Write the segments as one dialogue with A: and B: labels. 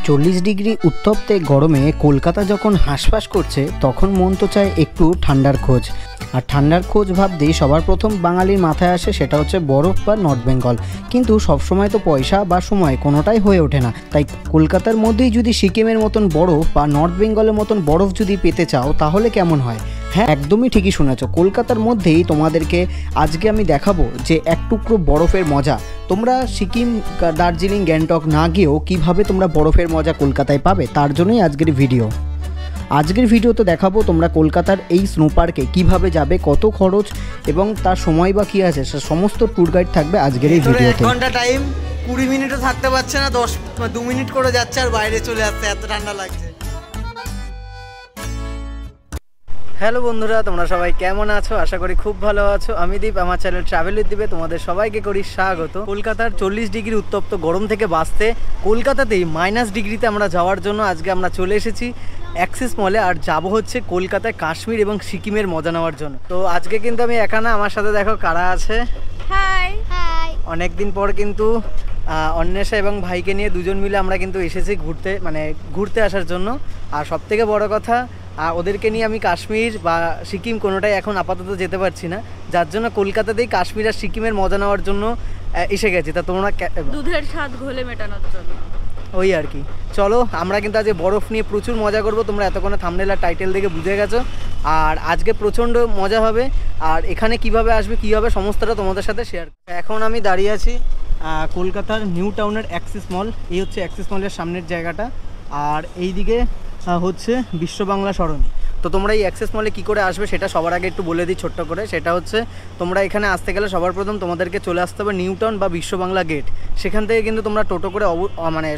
A: 40 degree উত্তপ্তে গরমে কলকাতা যখন হাঁসফাঁস করছে তখন মন তো চায় একটু ঠান্ডার খোঁজ। আর ঠান্ডার খোঁজ ভাবতেই সবার প্রথম বাঙালির মাথায় আসে সেটা হচ্ছে বরফ বা নর্থ বেঙ্গল। কিন্তু সবসময় তো পয়সা বা সময় কোনোটাই হয়ে ওঠে না, তাই কলকাতার মধ্যেই যদি সিকিমের মতন বরফ বা নর্থ বেঙ্গলের মতন বরফ যদি পেতে চাও তাহলে কেমন হয়। হ্যাঁ, একদমই ঠিকই শুনেছ, কলকাতার মধ্যেই তোমাদেরকে আজকে আমি দেখাবো যে এক টুকরো বরফের মজা তোমরা সিকিম, দার্জিলিং, গ্যাংটক না গিয়েও কীভাবে তোমরা বরফের মজা কলকাতায় পাবে, তার জন্যই আজকের ভিডিও। আজকের ভিডিওতে দেখাবো তোমরা কলকাতার এই স্নো পার্কে কীভাবে যাবে, কত খরচ এবং তার সময় বা কী আছে, সে সমস্ত ট্যুর গাইড থাকবে আজকের এই ভিডিওতে।
B: 1 ঘন্টা টাইম, 20 মিনিটও থাকতে পারছে না, 2 মিনিট করে যাচ্ছে আর বাইরে চলে আসছে, এত ঠান্ডা লাগছে। হ্যালো বন্ধুরা, তোমরা সবাই কেমন আছো? আশা করি খুব ভালো আছো। আমি দীপ, আমার চ্যানেল ট্রাভেল উইথ দীপে তোমাদের সবাইকে করি স্বাগত। কলকাতার 40 ডিগ্রি উত্তপ্ত গরম থেকে বাঁচতে কলকাতাতেই -ডিগ্রিতে আমরা যাওয়ার জন্য আজকে আমরা চলে এসেছি অ্যাক্সিস মলে। আর যাব হচ্ছে কলকাতায় কাশ্মীর এবং সিকিমের মজা নেওয়ার জন্য। তো আজকে কিন্তু আমি একা না, আমার সাথে দেখো কারা আছে।
C: High high.
B: অনেকদিন পর কিন্তু অন্বেষা এবং ভাইকে নিয়ে দুজন মিলে আমরা কিন্তু এসেছি ঘুরতে আসার জন্য। আর সবথেকে বড় কথা, ওদেরকে নিয়ে আমি কাশ্মীর বা সিকিম কোনোটাই এখন আপাতত যেতে পারছি না, যার জন্য কলকাতাতেই কাশ্মীর আর সিকিমের মজা নেওয়ার জন্য এসে গেছি। তা তোমরা
C: দুধের স্বাদ ঘোলে মেটানোর জন্য
B: ওই আর কি। চলো, আমরা কিন্তু আজ বরফ নিয়ে প্রচুর মজা করব, তোমরা এতক্ষণে থাম্বনেল আর টাইটেল দেখে বুঝে গেছো। আর আজকে প্রচণ্ড মজা হবে। আর এখানে কিভাবে আসবে কী হবে সমস্তটা তোমাদের সাথে শেয়ার। এখন আমি দাঁড়িয়ে আছি কলকাতার নিউ টাউনের অ্যাক্সিস মল। এই হচ্ছে অ্যাক্সিস মলের সামনের জায়গাটা, আর এই দিকে হচ্ছে বিশ্ব বাংলা সরণি। তো তোমরা এই অ্যাক্সেস মলে কী করে আসবে সেটা সবার আগে একটু বলে দিই ছোট্ট করে। সেটা হচ্ছে তোমরা এখানে আসতে গেলে সবার প্রথম তোমাদেরকে চলে আসতে হবে নিউ টাউন বা বিশ্ব বাংলা গেট। সেখান থেকে কিন্তু তোমরা টোটো করে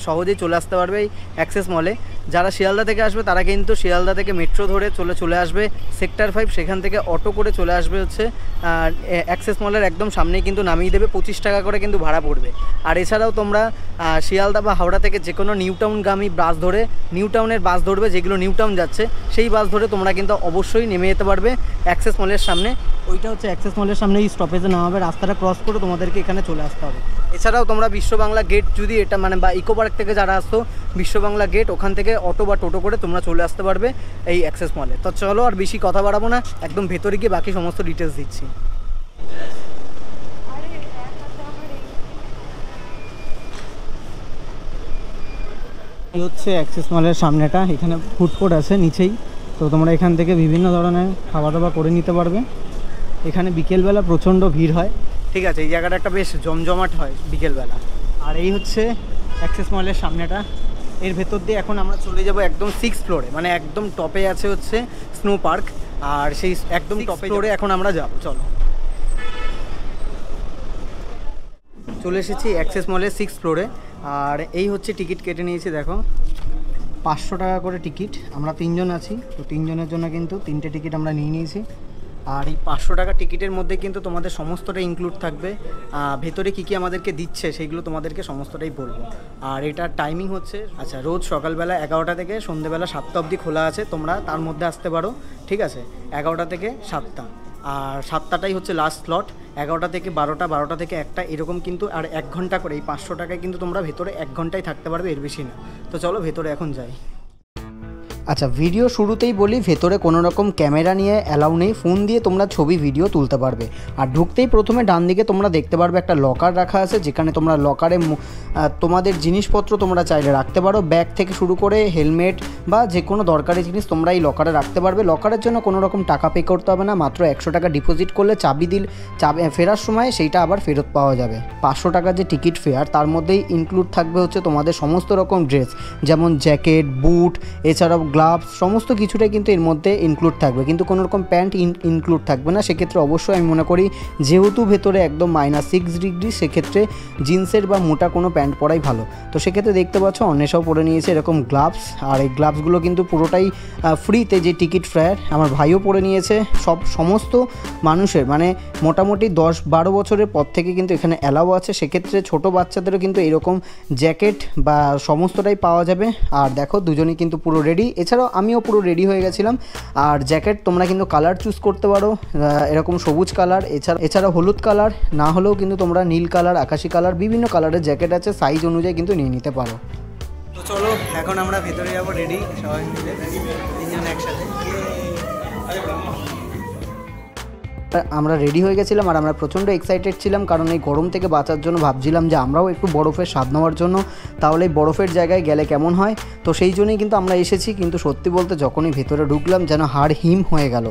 B: সহজেই চলে আসতে পারবে এই অ্যাক্সেস মলে। যারা শিয়ালদা থেকে আসবে তারা কিন্তু শিয়ালদা থেকে মেট্রো ধরে চলে আসবে সেক্টর 5, সেখান থেকে অটো করে চলে আসবে হচ্ছে অ্যাক্সেস মলের একদম সামনেই কিন্তু নামিয়ে দেবে। 25 টাকা করে কিন্তু ভাড়া পড়বে। আর এছাড়াও তোমরা শিয়ালদা বা হাওড়া থেকে যে কোনো নিউ টাউনগামী বাস ধরে, নিউ টাউনের বাস ধরবে যেগুলো নিউ টাউন যাচ্ছে, সেই বাস ধরে তোমরা কিন্তু অবশ্যই নেমে যেতে পারবে অ্যাক্সেস মলের সামনে। ওইটা হচ্ছে অ্যাক্সেস মলের সামনে, এই স্টপেজে নামাবে, রাস্তাটা ক্রস করে তোমাদেরকে এখানে চলে আসতে হবে। এছাড়াও তোমরা বিশ্ব বাংলা গেট যদি এটা বা ইকো পার্ক থেকে যারা আসতো, বিশ্ব বাংলা গেট ওখান থেকে অটো বা টোটো করে তোমরা চলে আসতে পারবে এই অ্যাক্সেস মলে। তো চলো আর বেশি কথা বাড়াবো না, একদম ভেতরে গিয়ে বাকি সমস্ত ডিটেলস দিচ্ছি। এই হচ্ছে অ্যাক্সিস মলের সামনেটা, এখানে ফুড কোর্ট আছে নিচেই। তো তোমরা এখান থেকে বিভিন্ন ধরনের খাওয়া দাওয়া করে নিতে পারবে। এখানে বিকেলবেলা প্রচণ্ড ভিড় হয়, ঠিক আছে, এই জায়গাটা একটা বেশ জমজমাট হয় বিকেলবেলা। আর এই হচ্ছে অ্যাক্সিস মলের সামনেটা। এর ভেতর দিয়ে এখন আমরা চলে যাব একদম 6th ফ্লোরে, মানে একদম টপে আছে হচ্ছে স্নো পার্ক। আর সেই একদম টপে ফ্লোরে এখন আমরা যাব। চলো, চলে এসেছি অ্যাক্সিস মলের 6th ফ্লোরে। আর এই হচ্ছে টিকিট কেটে নিয়েছি, দেখো 500 টাকা করে টিকিট। আমরা 3 জন আছি, তো 3 জনের জন্য কিন্তু 3টে টিকিট আমরা নিয়ে নিয়েছি। আর এই 500 টাকা টিকিটের মধ্যে কিন্তু তোমাদের সমস্তটা ইনক্লুড থাকবে। ভেতরে কী কী আমাদেরকে দিচ্ছে সেইগুলো তোমাদেরকে সমস্তটাই বলবো। আর এটার টাইমিং হচ্ছে রোজ সকালবেলা 11টা থেকে সন্ধ্যেবেলা 7টা অবধি খোলা আছে, তোমরা তার মধ্যে আসতে পারো, ঠিক আছে, 11টা থেকে 7টা। আর 7টাটাই হচ্ছে লাস্ট স্লট, 11টা থেকে 12টা, 12টা থেকে 1টা, এরকম কিন্তু। আর 1 ঘন্টা করে, এই 500 টাকায় কিন্তু তোমরা ভেতরে 1 ঘন্টায় থাকতে পারবে, এর বেশি না। তো চলো ভেতরে এখন যাই। আচ্ছা, ভিডিও শুরুতেই বলি, ভেতরে কোনো রকম ক্যামেরা নিয়ে অ্যালাউ নেই, ফোন দিয়ে তোমরা ছবি ভিডিও তুলতে পারবে। আর ঢুকতেই প্রথমে ডান দিকে তোমরা দেখতে পারবে একটা লকার রাখা আছে, যেখানে তোমরা লকারে তোমাদের জিনিসপত্র তোমরা চাইলে রাখতে পারো, ব্যাগ থেকে শুরু করে হেলমেট বা যে কোনো দরকারি জিনিস তোমরা এই লকারে রাখতে পারবে। লকারের জন্য কোনো রকম টাকা পে করতে হবে না, মাত্র 100 টাকা ডিপোজিট করলে চাবি ফেরার সময় সেইটা আবার ফেরত পাওয়া যাবে। 500 টাকা যে টিকিট ফেয়ার, তার মধ্যেই ইনক্লুড থাকবে হচ্ছে তোমাদের সমস্ত রকম ড্রেস, যেমন জ্যাকেট, বুট, এছাড়াও গ্লাভস, সমস্ত কিছুটাই কিন্তু এর মধ্যে ইনক্লুড থাকবে, কিন্তু কোনো রকম প্যান্ট ইনক্লুড থাকবে না। সেক্ষেত্রে অবশ্যই আমি মনে করি যেহেতু ভেতরে একদম -6 ডিগ্রি, সেক্ষেত্রে জিন্সের বা মোটা কোনো প্যান্ট পরাই ভালো। তো সেক্ষেত্রে দেখতে পাচ্ছ অন্বেষাও পরে নিয়েছে এরকম গ্লাভস। আর এই গ্লাভসগুলো কিন্তু পুরোটাই ফ্রিতে, যে টিকিট ফেয়ার, আমার ভাইও পরে নিয়েছে। সমস্ত মানুষের মানে মোটামুটি 10-12 বছরের পর থেকে কিন্তু এখানে অ্যালাউ আছে। সেক্ষেত্রে ছোটো বাচ্চাদেরও কিন্তু এরকম জ্যাকেট বা সমস্তটাই পাওয়া যাবে। আর দেখো দুজনেই কিন্তু পুরো রেডি, এছাড়াও আমিও পুরো রেডি হয়ে গেছিলাম। আর জ্যাকেট তোমরা কিন্তু কালার চুজ করতে পারো, এরকম সবুজ কালার, এছাড়া হলুদ কালার, না হলেও কিন্তু তোমরা নীল কালার, আকাশি কালার, বিভিন্ন কালারের জ্যাকেট আছে, সাইজ অনুযায়ী কিন্তু নিয়ে নিতে পারো। তো চলো এখন আমরা ভেতরে যাবো, রেডি সবাই মিলে, তিনজন একসাথে। আমরা রেডি হয়ে গেছিলাম আর আমরা প্রচণ্ড এক্সাইটেড ছিলাম, কারণ এই গরম থেকে বাঁচার জন্য ভাবছিলাম যে আমরাও একটু বরফের স্বাদ নেওয়ার জন্য, তাহলে এই বরফের জায়গায় গেলে কেমন হয়। তো সেই জন্যই কিন্তু আমরা এসেছি, কিন্তু সত্যি বলতে যখনই ভেতরে ঢুকলাম যেন হাড় হিম হয়ে গেল।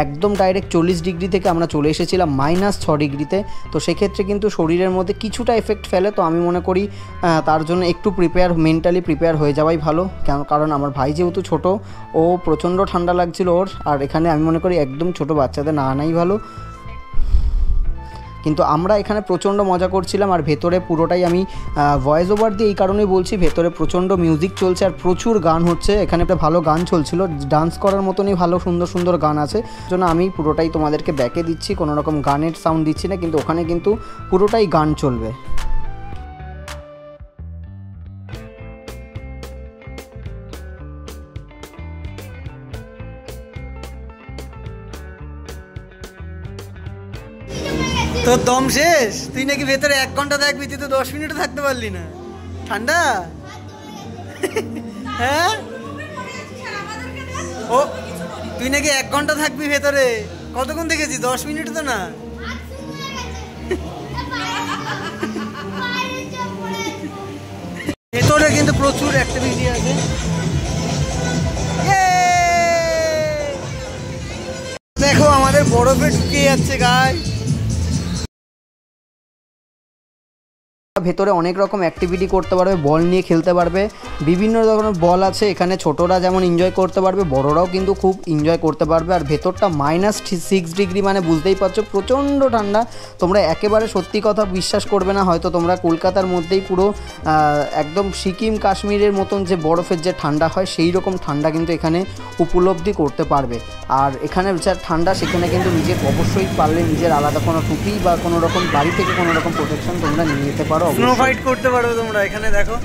B: একদম ডাইরেক্ট 40 ডিগ্রি থেকে আমরা চলে এসেছিলাম -6 ডিগ্রিতে। তো সেক্ষেত্রে কিন্তু শরীরের মধ্যে কিছুটা এফেক্ট ফেলে। তো আমি মনে করি তার জন্য একটু মেন্টালি প্রিপেয়ার হয়ে যাওয়াই ভালো, কারণ আমার ভাই যেহেতু ছোট, ও প্রচণ্ড ঠান্ডা লাগছিল ওর, আর এখানে আমি মনে করি একদম ছোট বাচ্চাদের না আনাই ভালো। কিন্তু আমরা এখানে প্রচণ্ড মজা করছিলাম, আর ভেতরে পুরোটাই আমি ভয়েস ওভার দিয়ে এই কারণেই বলছি, ভেতরে প্রচণ্ড মিউজিক চলছে আর প্রচুর গান হচ্ছে। এখানে একটা ভালো গান চলছিল, ডান্স করার মতনই ভালো সুন্দর সুন্দর গান আছে, জন্য আমি পুরোটাই তোমাদেরকে ব্যাকে দিচ্ছি, কোনো রকম গানের সাউন্ড দিচ্ছি না, কিন্তু ওখানে কিন্তু পুরোটাই গান চলবে। তোর দম শেষ? তুই নাকি ভেতরে 1 ঘন্টা থাকবি, তুই তো 10 মিনিটও থাকতে পারলি না, ঠান্ডা। হ্যাঁ ও, তুই নাকি 1 ঘন্টা থাকবি ভেতরে, কতক্ষণ দেখেছিস? 10 মিনিট তো না। ভেতরে কিন্তু প্রচুর অ্যাক্টিভিটি আছে। দেখো আমাদের বরফে ঢুকে যাচ্ছে গাইস। ভেতরে অনেক রকম অ্যাক্টিভিটি করতে পারবে, বল নিয়ে খেলতে পারবে, বিভিন্ন ধরনের বল আছে এখানে, ছোটরা যেমন এনজয় করতে পারবে, বড়রাও কিন্তু খুব এনজয় করতে পারবে। আর ভেতরটা -6 ডিগ্রি, মানে বুঝতেই পারছো প্রচণ্ড ঠান্ডা। তোমরা একেবারে সত্যি কথা বিশ্বাস করবে না, হয়তো তোমরা কলকাতার মধ্যেই পুরো একদম সিকিম কাশ্মীরের মতন যে বরফের যে ঠান্ডা হয় সেই রকম ঠান্ডা কিন্তু এখানে উপলব্ধি করতে পারবে। আর এখানে যা ঠান্ডা, সেখানে কিন্তু নিজের অবশ্যই পারলে নিজের আলাদা কোনো টুপি বা কোনো রকম বাড়ি থেকে কোনো রকম প্রোটেকশন তোমরা নিয়ে যেতে পারো। স্নো ফাইট করতে পারো তোমরা এখানে, দেখো।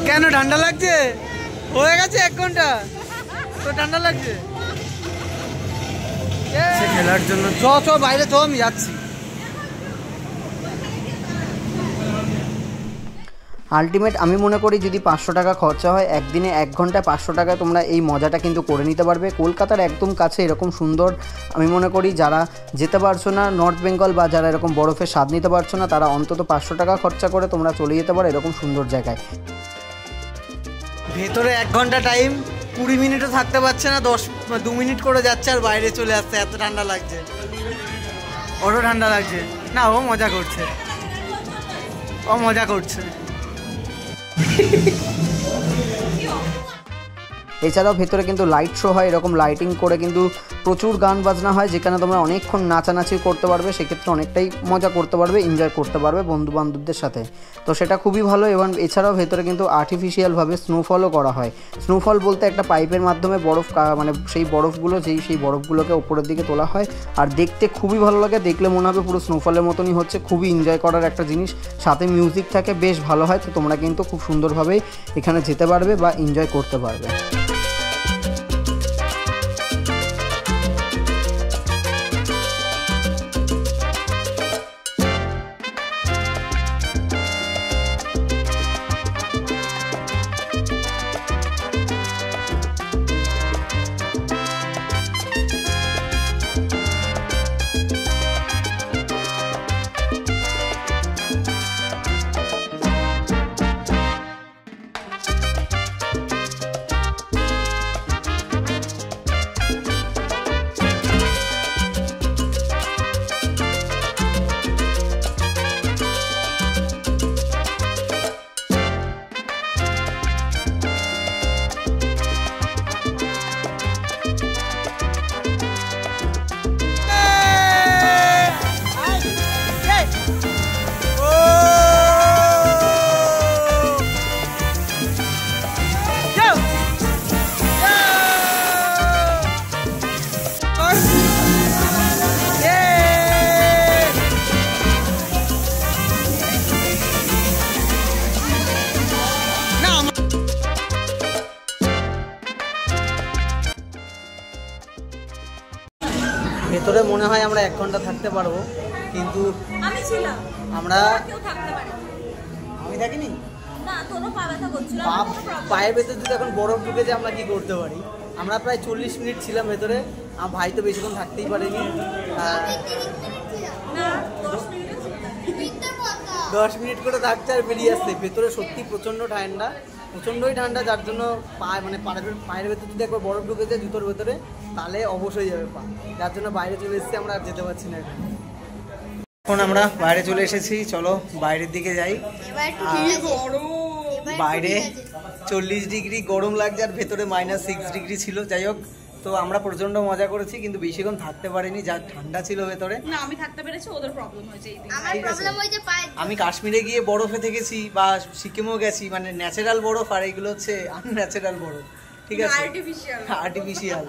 B: কেন ঠান্ডা লাগছে? হয়ে গেছে 1 ঘন্টা, তো ঠান্ডা লাগছে খেলার জন্য। চ বাইরে চ, আমি যাচ্ছি। আলটিমেট আমি মনে করি যদি 500 টাকা খরচা হয়, একদিনে 1 ঘন্টায় 500 টাকায় তোমরা এই মজাটা কিন্তু করে নিতে পারবে। কলকাতার একদম কাছে এরকম সুন্দর, আমি মনে করি যারা যেতে পারছো না নর্থ বেঙ্গল বা যারা এরকম বরফের স্বাদ নিতে পারছো না, তারা অন্তত 500 টাকা খরচা করে তোমরা চলে যেতে পারো এরকম সুন্দর জায়গায়। ভেতরে 1 ঘন্টা টাইম, 20 মিনিটও থাকতে পারছে না, 2 মিনিট করে যাচ্ছে আর বাইরে চলে আসছে, এত ঠান্ডা লাগছে। ওরও ঠান্ডা লাগছে না, ও মজা করছে, ও মজা করছে। এছাড়াও ভেতরে কিন্তু লাইট শো হয়, এরকম লাইটিং করে কিন্তু প্রচুর গান বাজনা হয়, যেখানে তোমরা অনেকক্ষণ নাচানাচি করতে পারবে, সেক্ষেত্রে অনেকটাই মজা করতে পারবে, এনজয় করতে পারবে বন্ধু বান্ধবদের সাথে। তো সেটা খুবই ভালো। এবং এছাড়াও ভেতরে কিন্তু আর্টিফিশিয়ালভাবে স্নোফলও করা হয়। স্নোফল বলতে একটা পাইপের মাধ্যমে বরফ, মানে সেই বরফগুলোকে ওপরের দিকে তোলা হয়, আর দেখতে খুবই ভালো লাগে। দেখলে মনে হবে পুরো স্নোফলের মতনই হচ্ছে, খুবই এনজয় করার একটা জিনিস, সাথে মিউজিক থাকে, বেশ ভালো হয়। তো তোমরা কিন্তু খুব সুন্দরভাবেই এখানে যেতে পারবে বা এনজয় করতে পারবে। ভেতরে মনে হয় আমরা 1 ঘন্টা থাকতে পারবো, কিন্তু
C: আমি ছিলাম,
B: আমরা
C: কেউ থাকতে পারে
B: আমি থাকিনি।
C: না, তোরও পা ব্যথা করছিল।
B: পায়ের ভেতর যদি এখন বরফ ঢুকেছে আমরা কি করতে পারি? আমরা প্রায় 40 মিনিট ছিলাম ভেতরে। আমার ভাই তো বেশিক্ষণ থাকতেই পারেনি। 10 মিনিট করে থাকছে আর বেরিয়ে আসছে। ভেতরে সত্যি প্রচণ্ড ঠান্ডা, প্রচণ্ডই ঠান্ডা, যার জন্য পায়ের ভেতর যদি একবার বরফ ঢুকে যায় জুতোর ভেতরে তাহলে অবশ্যই যাবে পা, যার জন্য বাইরে চলে এসেছি। আমরা আর যেতে পারছি না এখন। আমরা বাইরে চলে এসেছি, চলো বাইরের দিকে যাই। বাইরে 40 ডিগ্রি গরম লাগছে আর ভেতরে -6 ডিগ্রি ছিল। যাই হোক, তো আমরা প্রচন্ড মজা করেছি, কিন্তু বেশিক্ষণ থাকতে পারিনি, যা ঠান্ডা ছিল ভেতরে।
C: না, আমি থাকতে পেরেছি, ওদের প্রবলেম হয়েছে এই দিন।
D: আমার প্রবলেম হয়েছে পায়ে।
B: আমি কাশ্মীরে গিয়ে বরফে থেকেছি বা সিকিমও গেছি, মানে ন্যাচারাল বরফ, আর এগুলো হচ্ছে আনন্যাচারাল বরফ, ঠিক আছে, আর্টিফিশিয়াল।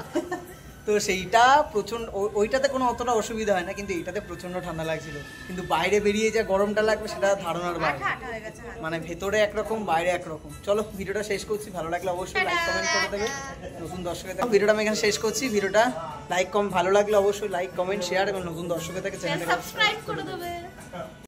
B: তো সেইটা প্রচন্ড, ওইটাতে কোনো অতটা অসুবিধা হয় না, কিন্তু এইটাতে প্রচন্ড ঠান্ডা লাগছিল। কিন্তু বাইরে বেরিয়ে যা গরমটা লাগবে সেটা ধারণার বাইরে, মানে ভেতরে একরকম বাইরে একরকম। চলো ভিডিওটা শেষ করছি, ভালো লাগলে অবশ্যই লাইক কমেন্ট করে দেবে নতুন দর্শকের। ভিডিওটা আমি এখানে শেষ করছি। ভিডিওটা ভালো লাগলে অবশ্যই লাইক কমেন্ট শেয়ার, এবং নতুন দর্শকের থেকে চ্যানেলটা
C: সাবস্ক্রাইব করে দেবে।